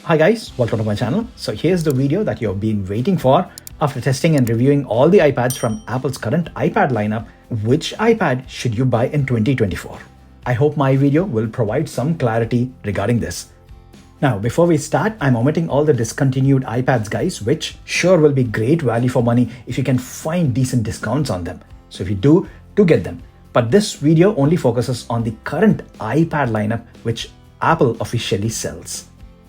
Hi guys, welcome to my channel. So here's the video that you've been waiting for. After testing and reviewing all the iPads from Apple's current iPad lineup, which iPad should you buy in 2024? I hope my video will provide some clarity regarding this. Now, before we start, I'm omitting all the discontinued iPads guys, which sure will be great value for money if you can find decent discounts on them. So if you do get them. But this video only focuses on the current iPad lineup, which Apple officially sells.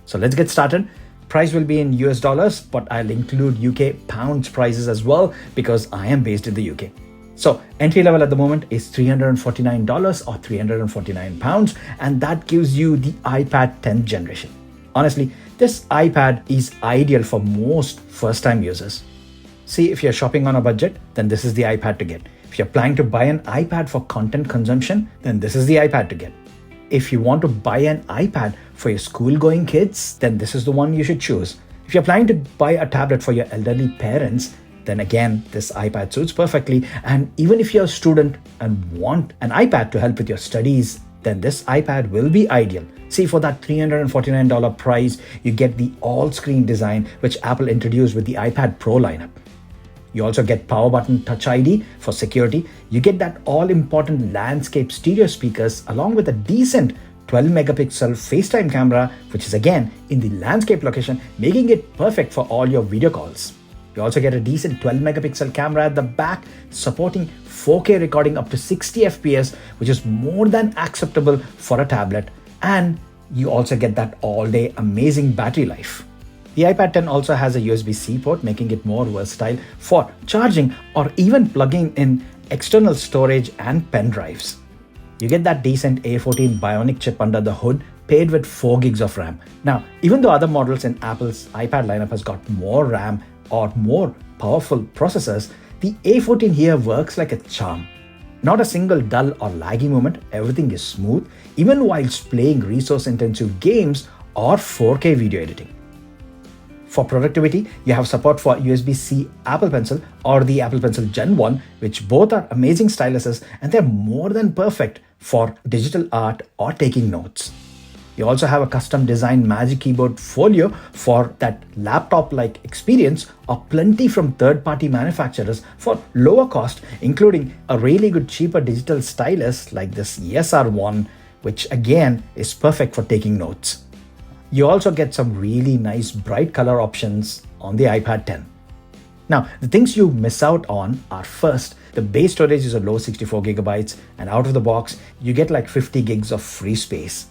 So let's get started. Price will be in US dollars, but I'll include UK pounds prices as well because I am based in the UK. So entry level at the moment is $349 or 349 pounds, and that gives you the iPad 10th generation. Honestly, this iPad is ideal for most first-time users. See, if you're shopping on a budget, then this is the iPad to get. If you're planning to buy an iPad for content consumption, then this is the iPad to get. If you want to buy an iPad for your school-going kids, then this is the one you should choose. If you're planning to buy a tablet for your elderly parents, then again, this iPad suits perfectly. And even if you're a student and want an iPad to help with your studies, then this iPad will be ideal. See, for that $349 price, you get the all-screen design which Apple introduced with the iPad Pro lineup. You also get power button Touch ID for security. You get that all-important landscape stereo speakers along with a decent 12-megapixel FaceTime camera, which is again in the landscape location, making it perfect for all your video calls. You also get a decent 12-megapixel camera at the back, supporting 4K recording up to 60 FPS, which is more than acceptable for a tablet. And you also get that all-day amazing battery life. The iPad 10 also has a USB-C port, making it more versatile for charging or even plugging in external storage and pen drives. You get that decent A14 Bionic chip under the hood, paired with 4 gigs of RAM. Now, even though other models in Apple's iPad lineup has got more RAM or more powerful processors, the A14 here works like a charm. Not a single dull or laggy moment, everything is smooth, even whilst playing resource-intensive games or 4K video editing. For productivity, you have support for USB-C Apple Pencil or the Apple Pencil Gen 1, which both are amazing styluses and they're more than perfect for digital art or taking notes. You also have a custom designed Magic Keyboard folio for that laptop-like experience, or plenty from third-party manufacturers for lower cost, including a really good cheaper digital stylus like this ESR one, which again is perfect for taking notes. You also get some really nice bright color options on the iPad 10. Now, the things you miss out on are, first, the base storage is a low 64 gigabytes, and out of the box, you get like 50 gigs of free space.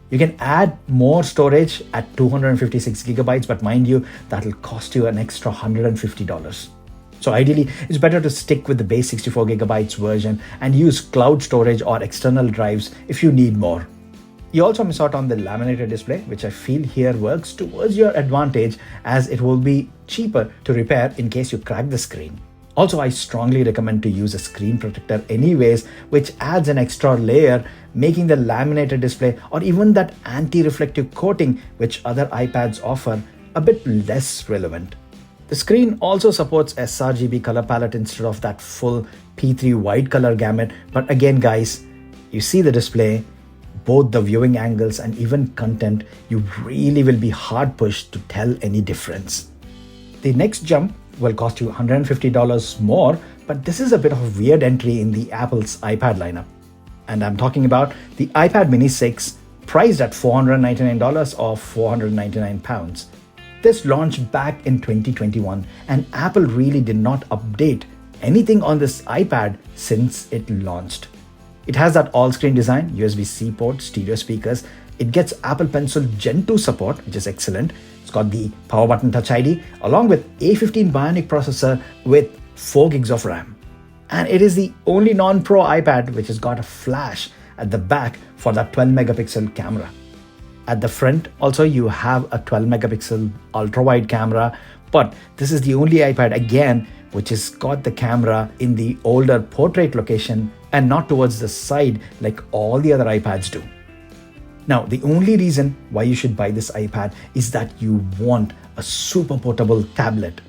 You can add more storage at 256 gigabytes, but mind you, that'll cost you an extra $150. So ideally, it's better to stick with the base 64 gigabytes version and use cloud storage or external drives if you need more. You also miss out on the laminated display, which I feel here works towards your advantage as it will be cheaper to repair in case you crack the screen. Also, I strongly recommend to use a screen protector anyways, which adds an extra layer, making the laminated display or even that anti-reflective coating which other iPads offer a bit less relevant. The screen also supports sRGB color palette instead of that full P3 white color gamut. But again guys, you see the display, both the viewing angles and even content, you really will be hard pushed to tell any difference. The next jump will cost you $150 more, but this is a bit of a weird entry in the Apple's iPad lineup. And I'm talking about the iPad Mini 6, priced at $499 or 499 pounds. This launched back in 2021, and Apple really did not update anything on this iPad since it launched. It has that all-screen design, USB-C port, stereo speakers. It gets Apple Pencil Gen 2 support, which is excellent. It's got the power button Touch ID along with A15 Bionic processor with 4 gigs of RAM. And it is the only non-Pro iPad which has got a flash at the back for that 12-megapixel camera. At the front also you have a 12-megapixel ultra-wide camera, but this is the only iPad again which has got the camera in the older portrait location and not towards the side like all the other iPads do. Now, the only reason why you should buy this iPad is that you want a super portable tablet.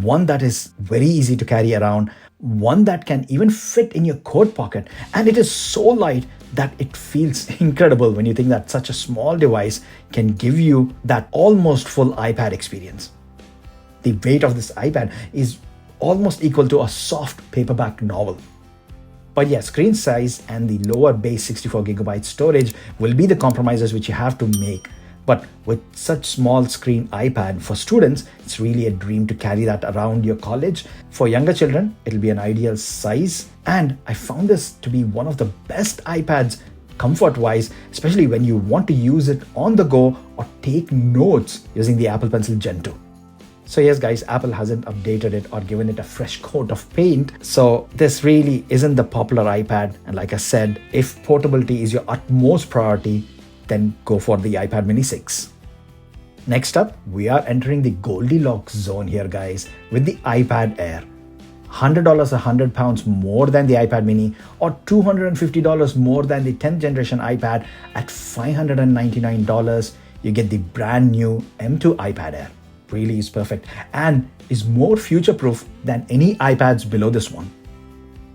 One that is very easy to carry around, one that can even fit in your coat pocket, and it is so light that it feels incredible when you think that such a small device can give you that almost full iPad experience. The weight of this iPad is almost equal to a soft paperback novel. But yeah, screen size and the lower base 64GB storage will be the compromises which you have to make. But with such small screen iPad for students, it's really a dream to carry that around your college. For younger children, it'll be an ideal size. And I found this to be one of the best iPads comfort-wise, especially when you want to use it on the go or take notes using the Apple Pencil Gen 2. So yes guys, Apple hasn't updated it or given it a fresh coat of paint. So this really isn't the popular iPad. And like I said, if portability is your utmost priority, then go for the iPad mini 6. Next up, we are entering the Goldilocks zone here guys with the iPad Air. $100 £100 more than the iPad mini or $250 more than the 10th generation iPad. At $599, you get the brand new M2 iPad Air. Really is perfect and is more future-proof than any iPads below this one.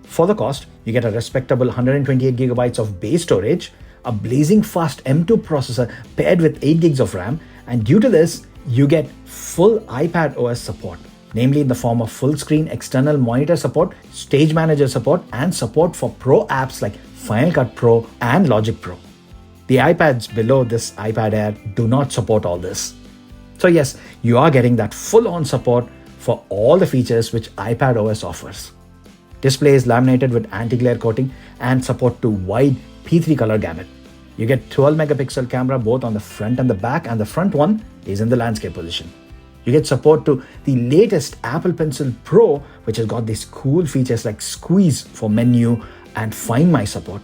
For the cost, you get a respectable 128GB of base storage, a blazing fast M2 processor paired with 8GB of RAM, and due to this, you get full iPad OS support, namely in the form of full screen external monitor support, Stage Manager support, and support for pro apps like Final Cut Pro and Logic Pro. The iPads below this iPad Air do not support all this. So yes, you are getting that full-on support for all the features which iPad OS offers. Display is laminated with anti-glare coating and support to wide P3 color gamut. You get 12 megapixel camera both on the front and the back, and the front one is in the landscape position. You get support to the latest Apple Pencil Pro, which has got these cool features like squeeze for menu and Find My support.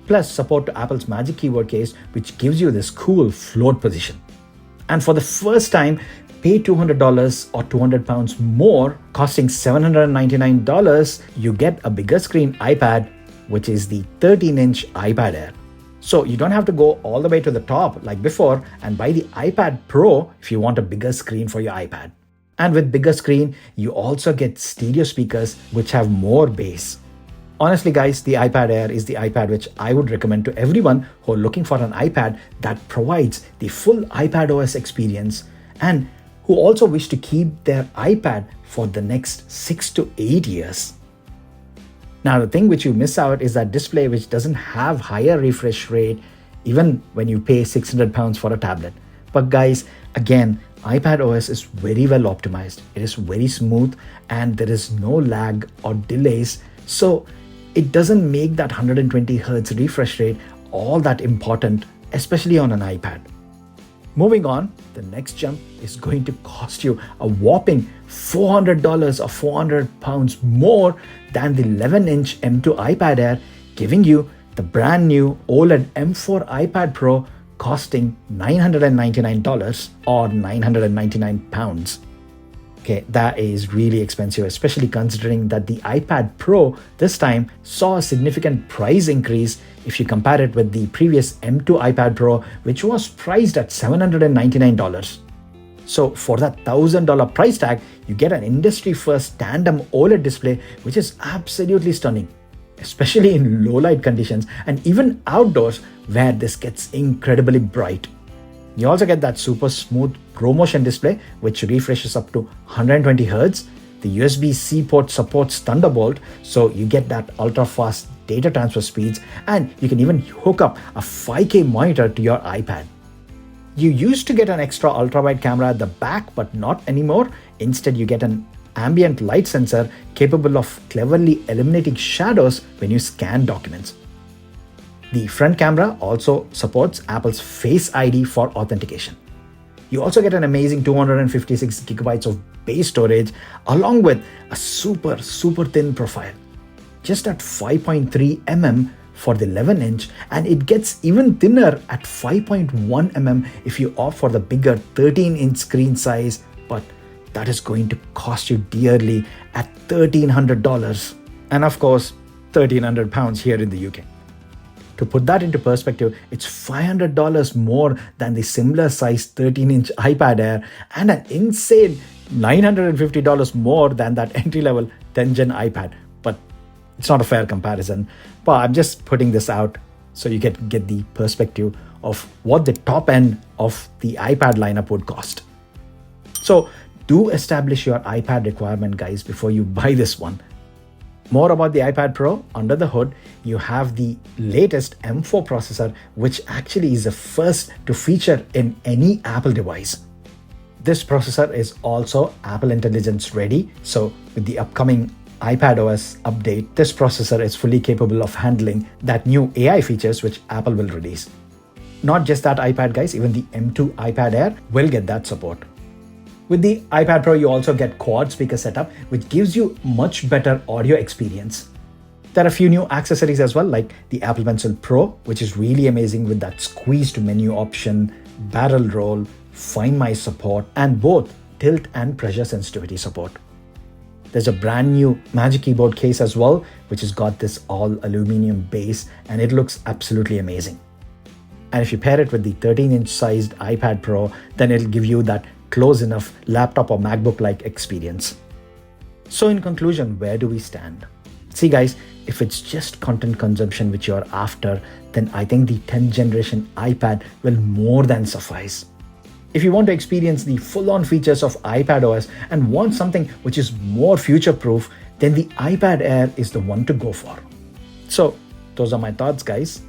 Plus support to Apple's Magic Keyboard case, which gives you this cool float position. And for the first time, pay $200 or £200 more, costing $799, you get a bigger screen iPad, which is the 13-inch iPad Air. So you don't have to go all the way to the top like before and buy the iPad Pro if you want a bigger screen for your iPad. And with bigger screen, you also get stereo speakers which have more bass. Honestly guys, the iPad Air is the iPad which I would recommend to everyone who are looking for an iPad that provides the full iPad OS experience and who also wish to keep their iPad for the next 6 to 8 years. Now the thing which you miss out is that display which doesn't have higher refresh rate even when you pay £600 for a tablet. But guys, again, iPad OS is very well optimized. It is very smooth and there is no lag or delays. So it doesn't make that 120Hz refresh rate all that important, especially on an iPad. Moving on, the next jump is going to cost you a whopping $400 or £400 more than the 11-inch M2 iPad Air, giving you the brand new OLED M4 iPad Pro costing $999 or £999. Okay, that is really expensive, especially considering that the iPad Pro this time saw a significant price increase if you compare it with the previous M2 iPad Pro, which was priced at $799. So for that $1,000 price tag, you get an industry-first tandem OLED display, which is absolutely stunning, especially in low light conditions and even outdoors where this gets incredibly bright. You also get that super smooth ProMotion display, which refreshes up to 120Hz. The USB-C port supports Thunderbolt, so you get that ultra-fast data transfer speeds, and you can even hook up a 5K monitor to your iPad. You used to get an extra ultra-wide camera at the back, but not anymore. Instead, you get an ambient light sensor capable of cleverly eliminating shadows when you scan documents. The front camera also supports Apple's Face ID for authentication. You also get an amazing 256GB of base storage along with a super thin profile, just at 5.3mm for the 11-inch, and it gets even thinner at 5.1mm if you opt for the bigger 13-inch screen size, but that is going to cost you dearly at $1,300 and of course £1,300 here in the UK. To put that into perspective, it's $500 more than the similar size 13-inch iPad Air and an insane $950 more than that entry-level 10th gen iPad. But it's not a fair comparison. But I'm just putting this out so you get the perspective of what the top end of the iPad lineup would cost. So do establish your iPad requirement, guys, before you buy this one. More about the iPad Pro. Under the hood, you have the latest M4 processor, which actually is the first to feature in any Apple device. This processor is also Apple Intelligence ready. So with the upcoming iPad OS update, this processor is fully capable of handling that new AI features which Apple will release. Not just that iPad, guys, even the M2 iPad Air will get that support. With the iPad Pro, you also get quad speaker setup, which gives you much better audio experience. There are a few new accessories as well, like the Apple Pencil Pro, which is really amazing with that squeeze to menu option, barrel roll, Find My support, and both tilt and pressure sensitivity support. There's a brand new Magic Keyboard case as well, which has got this all aluminum base, and it looks absolutely amazing. And if you pair it with the 13-inch sized iPad Pro, then it'll give you that close enough laptop or MacBook-like experience. So in conclusion, where do we stand? See guys, if it's just content consumption which you're after, then I think the 10th generation iPad will more than suffice. If you want to experience the full-on features of iPadOS and want something which is more future-proof, then the iPad Air is the one to go for. So those are my thoughts, guys.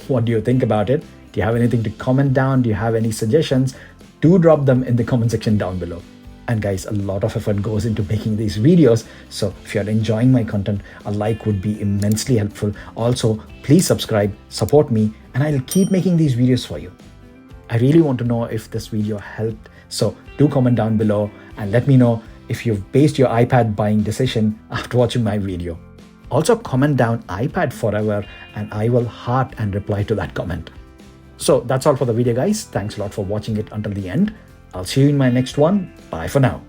What do you think about it? Do you have anything to comment down? Do you have any suggestions? Do drop them in the comment section down below. And guys, a lot of effort goes into making these videos. So if you're enjoying my content, a like would be immensely helpful. Also, please subscribe, support me, and I'll keep making these videos for you. I really want to know if this video helped. So do comment down below and let me know if you've based your iPad buying decision after watching my video. Also comment down iPad forever and I will heart and reply to that comment. So that's all for the video, guys. Thanks a lot for watching it until the end. I'll see you in my next one. Bye for now.